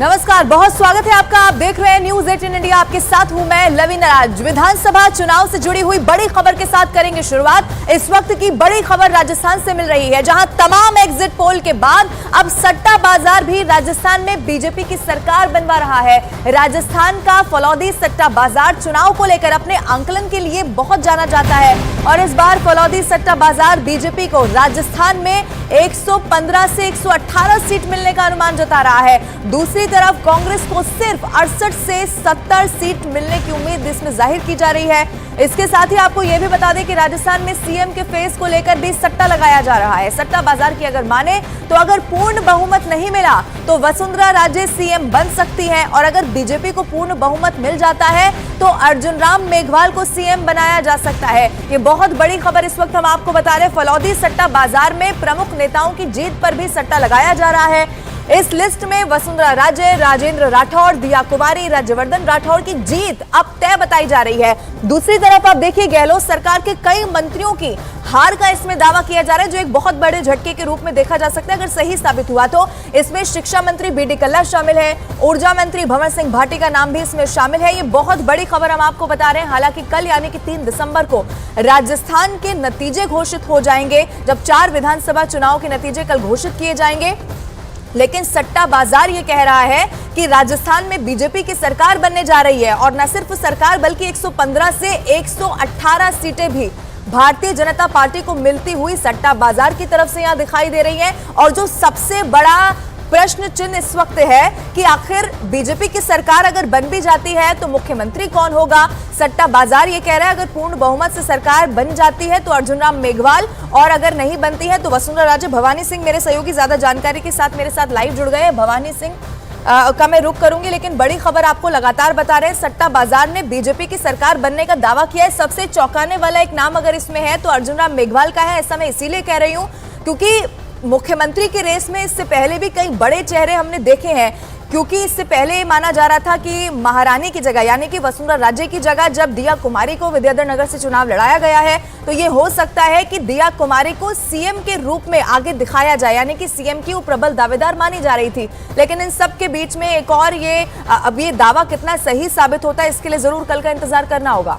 नमस्कार, बहुत स्वागत है आपका। आप देख रहे हैं न्यूज 18 इंडिया। आपके साथ हूं मैं लवीना राज। विधानसभा चुनाव से जुड़ी हुई बड़ी खबर के साथ करेंगे शुरुआत। इस वक्त की बड़ी खबर राजस्थान से मिल रही है, जहां तमाम एग्जिट पोल के बाद अब सट्टा बाजार भी राजस्थान में बीजेपी की सरकार बनवा रहा है। राजस्थान का फलौदी सट्टा बाजार चुनाव को लेकर अपने आंकलन के लिए बहुत जाना जाता है और इस बार फलौदी सट्टा बाजार बीजेपी को राजस्थान में 115 से 118 सीट मिलने का अनुमान जता रहा है। दूसरी तरफ कांग्रेस को सिर्फ 68 से 70 सीट मिलने की उम्मीद इसमें जाहिर की जा रही है। इसके साथ ही आपको यह भी बता दें कि राजस्थान में सीएम के फेस को लेकर भी सट्टा लगाया जा रहा है। सट्टा बाजार की अगर माने तो अगर पूर्ण बहुमत नहीं मिला तो वसुंधरा राजे सीएम बन सकती हैं और अगर बीजेपी को पूर्ण बहुमत मिल जाता है तो अर्जुन राम मेघवाल को सीएम बनाया जा सकता है। ये बहुत बड़ी खबर इस वक्त हम आपको बता रहे हैं। फलौदी सट्टा बाजार में प्रमुख नेताओं की जीत पर भी सट्टा लगाया जा रहा है। इस लिस्ट में वसुंधरा राजे, राजेंद्र राठौड़, दिया कुमारी, राज्यवर्धन राठौड़ की जीत अब तय बताई जा रही है। दूसरी तरफ आप देखिए, गहलोत सरकार के कई मंत्रियों की हार का इसमें दावा किया जा रहा है, जो एक बहुत बड़े झटके के रूप में देखा जा सकता है अगर सही साबित हुआ तो। इसमें शिक्षा मंत्री बीडी कल्ला शामिल है, ऊर्जा मंत्री भंवर सिंह भाटी का नाम भी इसमें शामिल है। ये बहुत बड़ी खबर हम आपको बता रहे हैं। हालांकि कल यानी कि 3 दिसंबर को राजस्थान के नतीजे घोषित हो जाएंगे, जब 4 विधानसभा चुनाव के नतीजे कल घोषित किए जाएंगे। लेकिन सट्टा बाजार ये कह रहा है कि राजस्थान में बीजेपी की सरकार बनने जा रही है और न सिर्फ सरकार बल्कि 115 से 118 सीटें भी भारतीय जनता पार्टी को मिलती हुई सट्टा बाजार की तरफ से यहां दिखाई दे रही है। और जो सबसे बड़ा प्रश्न चिन्ह इस वक्त है कि आखिर बीजेपी की सरकार अगर बन भी जाती है तो मुख्यमंत्री कौन होगा। सट्टा बाजार ये कह रहा है अगर पूर्ण बहुमत से सरकार बन जाती है तो अर्जुन राम मेघवाल, और अगर नहीं बनती है तो वसुंधरा राजे। भवानी सिंह मेरे सहयोगी ज्यादा जानकारी के साथ मेरे साथ लाइव जुड़ गए हैं। भवानी सिंह का मैं रुख करूंगी, लेकिन बड़ी खबर आपको लगातार बता रहे हैं। सट्टा बाजार ने बीजेपी की सरकार बनने का दावा किया है। सबसे चौंकाने वाला एक नाम अगर इसमें है तो अर्जुन राम मेघवाल का है। ऐसा मैं इसीलिए कह रही हूं क्योंकि मुख्यमंत्री की रेस में इससे पहले भी कई बड़े चेहरे हमने देखे हैं, क्योंकि इससे पहले माना जा रहा था कि महारानी की जगह यानी कि वसुंधरा राजे की जगह जब दिया कुमारी को विद्याधर नगर से चुनाव लड़ाया गया है तो ये हो सकता है कि दिया कुमारी को सीएम के रूप में आगे दिखाया जाए, यानी कि सीएम की वो प्रबल दावेदार मानी जा रही थी। लेकिन इन सब के बीच में एक और अब ये दावा कितना सही साबित होता है इसके लिए जरूर कल का इंतजार करना होगा।